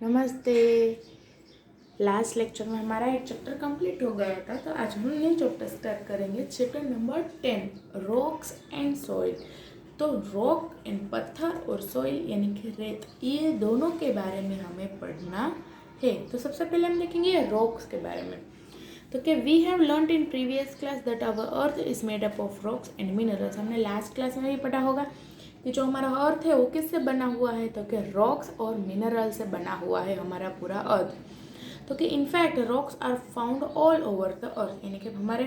नमस्ते। Last lecture में हमारा एक चैप्टर कंप्लीट हो गया था, तो आज हम न्यू चैप्टर स्टार्ट करेंगे। Chapter number 10, rocks and soil. तो रॉक एंड पत्थर और सॉइल यानी कि रेत, ये दोनों के बारे में हमें पढ़ना है। तो सबसे पहले हम देखेंगे रॉक्स के बारे में। तो क्या we have learned in previous class that our earth is made up of rocks and minerals. हमने लास्ट क्लास में भी पढ़ा होगा कि जो हमारा अर्थ है वो किससे बना हुआ है, तो क्या रॉक्स और मिनरल से बना हुआ है हमारा पूरा अर्थ। तो कि in fact rocks are found all over the earth, यानी कि हमारे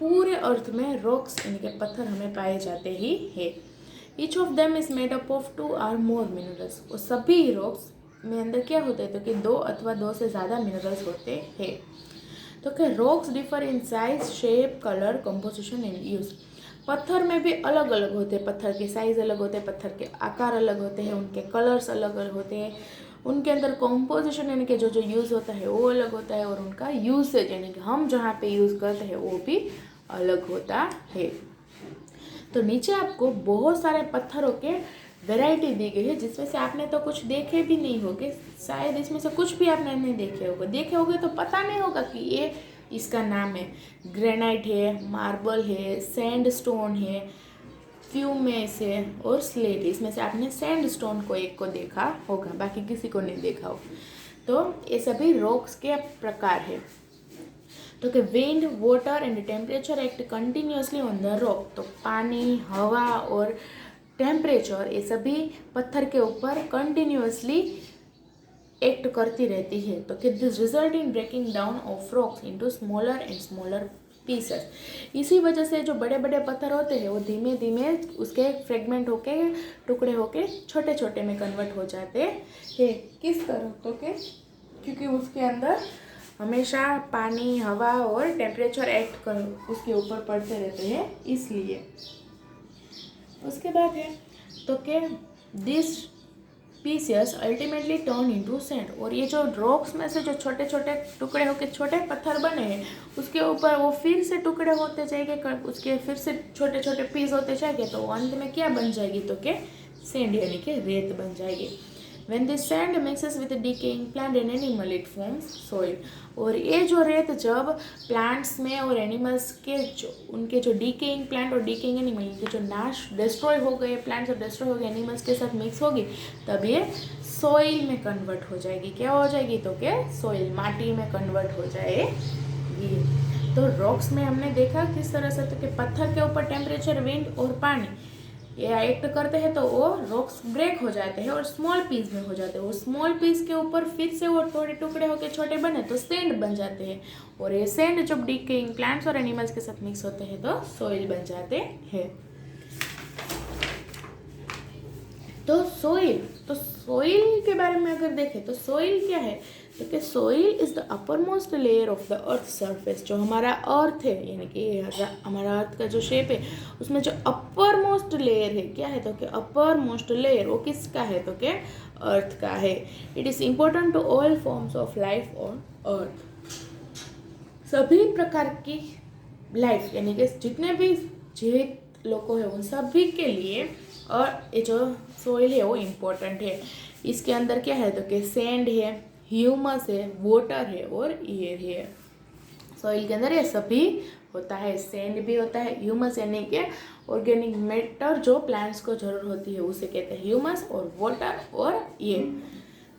पूरे अर्थ में रॉक्स यानी कि पत्थर हमें पाए जाते ही है। Each of them is made up of 2 और मोर मिनरल्स। और सभी रॉक्स में अंदर क्या होते हैं, तो कि 2 अथवा 2 से ज़्यादा मिनरल्स होते हैं। तो क्या rocks differ in size, shape, colour, composition and use. पत्थर में भी अलग अलग होते हैं, पत्थर के साइज़ अलग होते हैं, पत्थर के आकार अलग होते हैं, उनके कलर्स अलग अलग होते हैं, उनके अंदर कॉम्पोजिशन यानी कि जो जो यूज़ होता है वो अलग होता है, और उनका यूसेज यानी कि हम जहाँ पे यूज़ करते हैं वो भी अलग होता है। तो नीचे आपको बहुत सारे पत्थरों के वैरायटी दी गई है, जिसमें से आपने तो कुछ देखे भी नहीं होंगे, शायद इसमें से कुछ भी आपने नहीं देखे होंगे तो पता नहीं होगा कि ये इसका नाम है। ग्रेनाइट है, मार्बल है, सैंडस्टोन है, फ्यूमेस है और स्लेट। इसमें से आपने सैंडस्टोन को एक को देखा होगा, बाकी किसी को नहीं देखा हो। तो ये सभी रॉक्स के प्रकार है। तो कि wind, water and temperature act continuously on the rock. तो पानी, हवा और टेम्परेचर ये सभी पत्थर के ऊपर कंटिन्यूसली एक्ट करती रहती है। तो कि this result in breaking down of rocks into smaller and smaller pieces. इसी वजह से जो बड़े बड़े पत्थर होते हैं वो धीमे धीमे उसके फ्रेगमेंट होके, टुकड़े होके छोटे छोटे में कन्वर्ट हो जाते हैं। किस तरह? तो के क्योंकि उसके अंदर हमेशा पानी, हवा और टेम्परेचर एक्ट कर उसके ऊपर पड़ते रहते हैं, इसलिए। उसके बाद है तो के this pieces ultimately turn into sand. और ये जो रॉक्स में से जो छोटे छोटे टुकड़े होकर छोटे पत्थर बने हैं, उसके ऊपर वो फिर से टुकड़े होते जाएंगे, उसके फिर से छोटे छोटे पीस होते जाएंगे, तो अंत में क्या बन जाएगी, तो के सैंड यानी कि रेत बन जाएगी। When this sand mixes with the decaying plant and animal, it forms soil. और ये जो रेत जब प्लांट्स में और एनिमल्स के जो उनके जो डीकेइंग प्लांट और डीकेइंग एनिमल के जो नाश डिस्ट्रॉय हो गए प्लांट्स और डिस्ट्रॉय हो गए एनिमल्स के साथ मिक्स होगी, तब ये सॉइल में कन्वर्ट हो जाएगी। क्या हो जाएगी, तो क्या सॉइल, माटी में कन्वर्ट हो जाएगी। तो रॉक्स में हमने देखा किस तरह से, तो कि पत्थर के ऊपर टेम्परेचर, विंड और पानी ये एक्ट करते हैं, तो वो रॉक्स ब्रेक हो जाते हैं और स्मॉल पीस में हो जाते हैं। वो स्मॉल पीस के ऊपर फिर से वो थोड़े टुकड़े होकर छोटे बने तो सैंड बन जाते हैं, और ये सैंड जब डिकेइंग प्लांट्स और एनिमल्स के साथ मिक्स होते हैं तो सॉइल बन जाते हैं। तो सॉइल के बारे में अगर देखें तो सॉइल क्या है, तो कि soil is the upper most layer of the earth surface. जो हमारा अर्थ है यानी कि हमारा अर्थ का जो शेप है उसमें जो अपर मोस्ट लेयर है क्या है, तो कि अपर मोस्ट लेयर वो किसका है, तो कि अर्थ का है। It is important to all forms of life on earth. सभी प्रकार की लाइफ यानी कि जितने भी जीवित लोग हैं उन सभी के लिए और ये जो सॉइल है वो इम्पोर्टेंट है। इसके अंदर क्या है, तो कि सैंड है, ह्यूमस है, वाटर है और एयर है। सॉइल के अंदर ये सभी होता है, सैंड भी होता है, ह्यूमस यानी कि ऑर्गेनिक मैटर जो प्लांट्स को जरूरत होती है उसे कहते हैं ह्यूमस, और वाटर और एयर।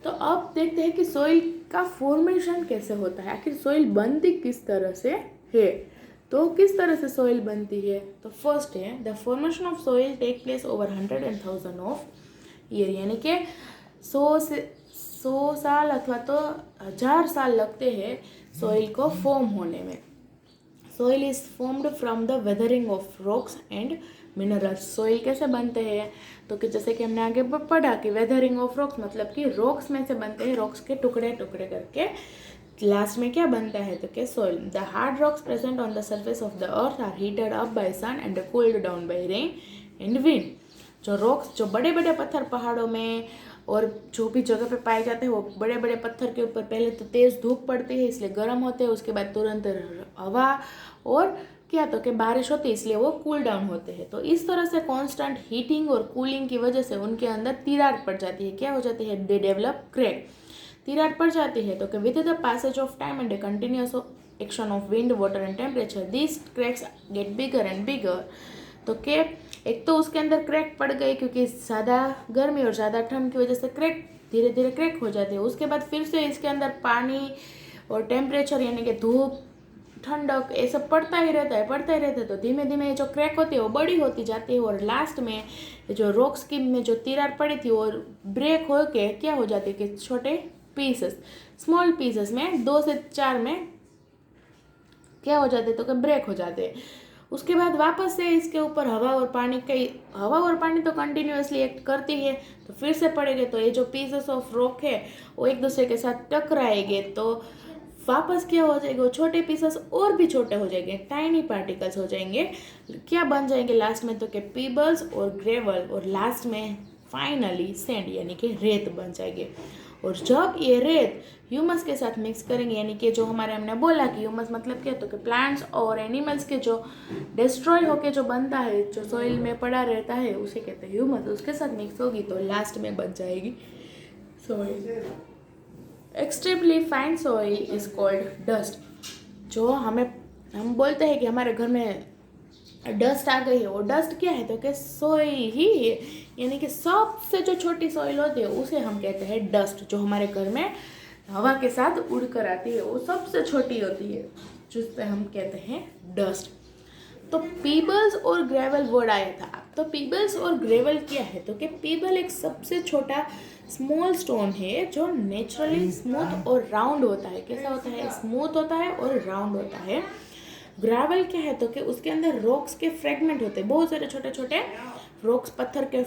तो अब देखते हैं कि सॉइल का फॉर्मेशन कैसे होता है, आखिर सॉइल बनती किस तरह से है। तो किस तरह से सॉइल बनती है, तो फर्स्ट है the formation of soil take place over 100 and 1000 of year, यानी कि 100 साल अथवा तो 1000 साल लगते हैं सॉइल को फॉर्म होने में। Soil is formed from the weathering of rocks and minerals. Soil कैसे बनते हैं, तो कि जैसे कि हमने आगे पढ़ा कि वेदरिंग ऑफ रॉक्स मतलब कि रॉक्स में से बनते हैं, रॉक्स के टुकड़े टुकड़े करके लास्ट में क्या बनता है, तो क्या soil. The hard rocks present on the surface of the earth are heated up by sun and cooled down by rain and wind. जो रॉक्स, जो बड़े बड़े पत्थर पहाड़ों में और जो भी जगह पे पाए जाते हैं वो बड़े बड़े पत्थर के ऊपर पहले तो तेज़ धूप पड़ती है इसलिए गर्म होते हैं, उसके बाद तुरंत हवा और क्या, तो कि बारिश होती है इसलिए वो कूल डाउन होते हैं। तो इस तरह से कांस्टेंट हीटिंग और कूलिंग की वजह से उनके अंदर दीरार पड़ जाती है, क्या हो जाती है, दे डेवलप क्रैक। तिरार पड़ जाती है तो कि with the passage of time and continuous action of wind water and temperature this cracks gate bigger and bigger. तो कि एक तो उसके अंदर क्रैक पड़ गई क्योंकि ज़्यादा गर्मी और ज़्यादा ठंड की वजह से क्रैक धीरे धीरे क्रैक हो जाते हैं। उसके बाद फिर से इसके अंदर पानी और टेम्परेचर यानी कि धूप ठंडक ये सब पड़ता ही रहता है तो धीमे धीमे जो क्रैक होती है वो बड़ी होती जाती है और लास्ट में जो रॉक्स की में जो तिरार पड़ी थी वो ब्रेक हो के क्या हो जाती है कि छोटे पीसेस स्मॉल पीसेस में 2 से 4 में क्या हो जाते तो कि ब्रेक हो जाते। उसके बाद वापस से इसके ऊपर हवा और पानी तो कंटिन्यूअसली एक्ट करती है तो फिर से पड़ेंगे तो ये जो पीसेस ऑफ रॉक है वो एक दूसरे के साथ टकराएंगे तो वापस क्या हो जाएगा, वो छोटे पीसेस और भी छोटे हो जाएंगे, टाइनी पार्टिकल्स हो जाएंगे। क्या बन जाएंगे लास्ट में तो कि पीबल्स और ग्रेवल और लास्ट में फाइनली सैंड यानी कि रेत बन जाएंगे। और जब ये रेत ह्यूमस के साथ मिक्स करेंगे यानी कि जो हमारे हमने बोला कि ह्यूमस मतलब क्या तो कि प्लांट्स और एनिमल्स के जो डिस्ट्रॉय होके जो बनता है जो सॉइल में पड़ा रहता है उसे कहते हैं ह्यूमस, उसके साथ मिक्स होगी तो लास्ट में बन जाएगी soil. Extremely fine soil is called dust. जो हम बोलते हैं कि हमारे घर में डस्ट आ गई है, वो डस्ट क्या है तो कि सॉइल ही है यानी कि सबसे जो छोटी सॉइल होती है उसे हम कहते हैं डस्ट। जो हमारे घर में हवा के साथ उड़ कर आती है वो सबसे छोटी होती है जिससे हम कहते हैं डस्ट। तो पीबल्स और ग्रेवल वर्ड आया था। तो पीबल्स और ग्रेवल क्या है तो कि पीबल एक सबसे छोटा स्मॉल स्टोन है जो नेचुरली स्मूथ और राउंड होता है। कैसा होता है, स्मूथ होता है और राउंड होता है। ग्रेवल क्या है तो कि उसके अंदर रॉक्स के फ्रेगमेंट होते हैं, बहुत सारे छोटे छोटे रॉक्स पत्थर के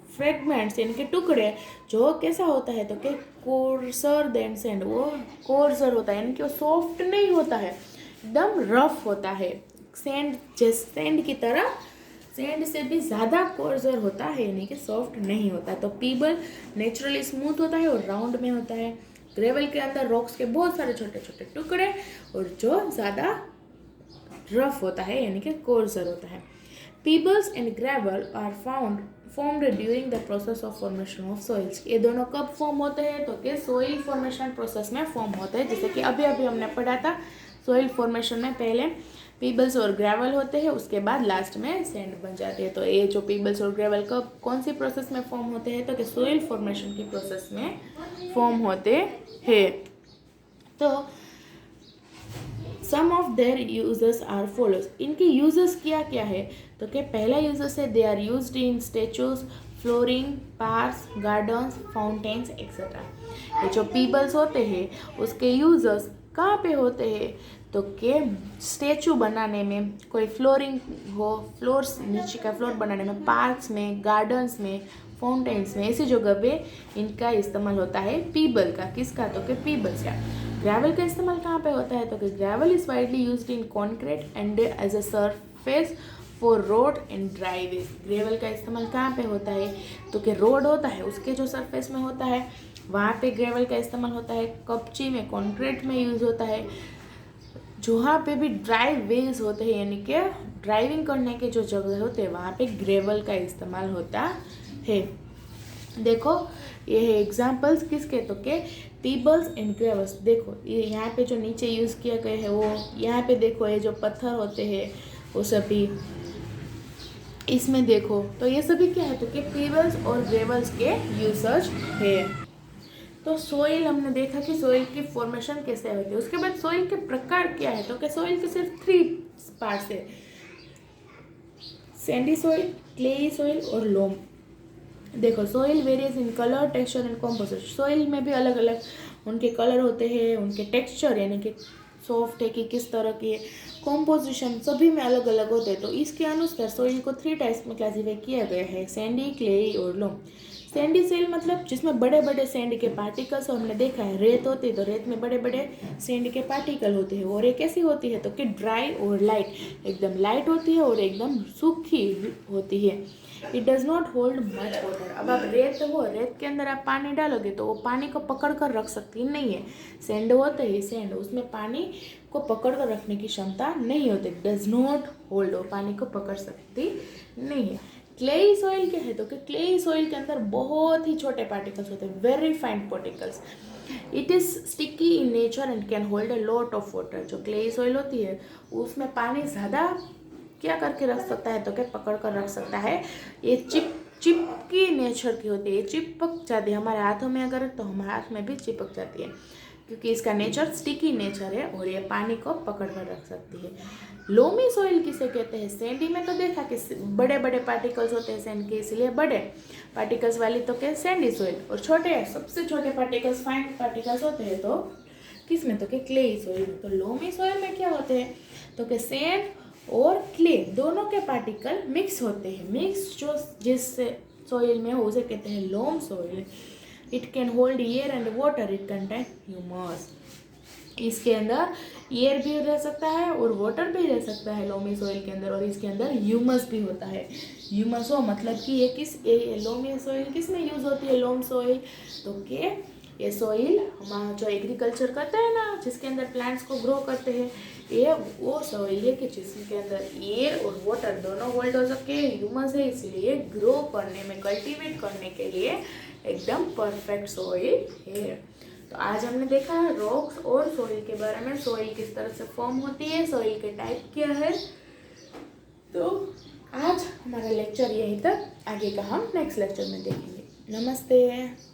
फ्रेगमेंट्स यानी कि टुकड़े जो कैसा होता है तो कि कोर्सर देन सैंड, वो कोर्सर होता है यानी कि वो सॉफ्ट नहीं होता है, एकदम रफ होता है। सैंड की तरह सैंड से भी ज़्यादा कोर्सर होता है यानी कि सॉफ्ट नहीं होता। तो पीबल नेचुरली स्मूथ होता है और राउंड में होता है। ग्रेवल के अंदर रॉक्स के बहुत सारे छोटे छोटे टुकड़े और जो ज़्यादा रफ होता है यानी कि कोर्सर होता है। Pebbles and gravel are formed during the process of formation of soils. ये दोनों कब फॉर्म होते हैं तो कि सॉइल फॉर्मेशन प्रोसेस में फॉर्म होते हैं। जैसे कि अभी हमने पढ़ा था सॉइल फॉर्मेशन में पहले पीबल्स और ग्रेवल होते हैं, उसके बाद लास्ट में सैंड बन जाती है। तो ये जो पीबल्स और ग्रेवल कब कौन सी प्रोसेस में फॉर्म होते हैं तो कि सॉइल फॉर्मेशन की प्रोसेस में फॉर्म होते हैं। तो some of their uses are follows. इनके यूजेस क्या क्या है तो कि पहला यूजेस है they are used in statues, flooring, parks, gardens, fountains etcetera. ये जो पीबल्स होते हैं उसके यूजेस कहाँ पे होते हैं तो कि स्टेचू बनाने में, कोई फ्लोरिंग हो फ्लोर्स नीचे का फ्लोर बनाने में, पार्क्स में, गार्डन्स में, फाउंटेन्स में, ऐसी जगह पे इनका इस्तेमाल होता है पीबल का। किसका तो कि पीबल्स का। ग्रेवल का इस्तेमाल कहाँ पे होता है तो कि gravel is widely used in concrete and as a surface for road and driveways. Gravel का इस्तेमाल कहाँ पे होता है तो कि रोड होता है उसके जो सरफेस में होता है वहाँ पे ग्रेवल का इस्तेमाल होता है। कपची में, कॉन्क्रीट में यूज़ होता है। जहाँ पे भी ड्राइव वेज होते हैं यानी कि ड्राइविंग करने के जो जगह होते हैं वहाँ पे ग्रेवल का इस्तेमाल होता है। देखो ये है एग्जाम्पल्स किसके तो के पीबल्स एंड ग्रेवल्स। देखो ये यहाँ पे जो नीचे यूज़ किया गया है वो यहाँ पे देखो ये जो पत्थर होते हैं वो सभी इसमें देखो तो ये सभी क्या है तो कि पीबल्स और ग्रेवल्स के यूसेज है। तो सोइल हमने देखा कि सोइल की फॉर्मेशन कैसे होती है। उसके बाद सोइल के प्रकार क्या है तो कि सोइल के सिर्फ 3 पार्ट्स है, सैंडी सोइल, क्लेई सोइल और लोम। देखो soil various in colour, texture and composition. Soil में भी अलग अलग उनके कलर होते हैं, उनके टेक्सचर यानी कि सॉफ्ट है कि किस तरह की है, कॉम्पोजिशन सभी में अलग अलग होते हैं। तो इसके अनुसार सोइल को 3 टाइप्स में क्लासीफाई किया गया है, सैंडी, क्लेई और लोम। सैंडी सोइल मतलब जिसमें बड़े बड़े सैंड के पार्टिकल्स, हमने देखा है रेत होती है तो रेत में बड़े बड़े सैंड के पार्टिकल होते हैं। और एक कैसी होती है तो कि ड्राई और लाइट, एकदम लाइट होती है और एकदम सूखी होती है। It does not hold much water. अब आप रेत के अंदर आप पानी डालोगे तो वो पानी को पकड़ कर रख सकती नहीं है। सैंड होते ही सैंड, उसमें पानी को पकड़ कर रखने की क्षमता नहीं होती, डज नॉट होल्ड, वो पानी को पकड़ सकती नहीं है। क्लेई सॉइल क्या है तो कि क्लेई सॉइल के अंदर बहुत ही छोटे पार्टिकल्स होते हैं, very fine particles. It is sticky in nature and can hold a lot of water. जो क्ले सॉइल होती है उसमें पानी ज़्यादा क्या करके रख सकता है, तो क्या पकड़ कर रख सकता है। ये चिपकी नेचर की होती है, चिपक जाती है हमारे हाथों में, अगर तो हमारे हाथ में भी चिपक जाती है, क्योंकि इसका नेचर स्टिकी नेचर है और ये पानी को पकड़ कर रख सकती है। लोमी सॉइल किसे कहते हैं? सैंडी में तो देखा कि बड़े बड़े पार्टिकल्स होते हैं सैंड के, इसलिए बड़े पार्टिकल्स वाली तो क्या सैंडी सॉइल, और छोटे सबसे छोटे पार्टिकल्स फाइन पार्टिकल्स होते हैं तो किस में, तो क्या क्ले सॉइल में। तो लोमी सॉइल में क्या होते हैं, तो क्या सैंड और क्ले दोनों के पार्टिकल मिक्स होते हैं। मिक्स जो जिस सॉइल में हो उसे कहते हैं loam soil. It can hold air and water, it contain humus. इसके अंदर एयर भी रह सकता है और वाटर भी रह सकता है लोमी सॉइल के अंदर, और इसके अंदर ह्यूमस भी होता है। ह्यूमस हो मतलब कि ये लोमी सॉइल किस में यूज़ होती है, लोम सॉइल, तो के ये सॉइल हमारा जो एग्रीकल्चर करते हैं ना, जिसके अंदर प्लांट्स को ग्रो करते हैं, ये वो सॉइल है कि जिसके अंदर एयर और वाटर दोनों होल्ड हो सके, ह्यूमस है, इसलिए ग्रो करने में, कल्टीवेट करने के लिए एकदम परफेक्ट सॉइल है। तो आज हमने देखा रॉक्स और सॉइल के बारे में, सॉइल किस तरह से फॉर्म होती है, सॉइल के टाइप क्या है। तो आज हमारा लेक्चर यहीं तक, आगे का हम नेक्स्ट लेक्चर में देखेंगे। नमस्ते।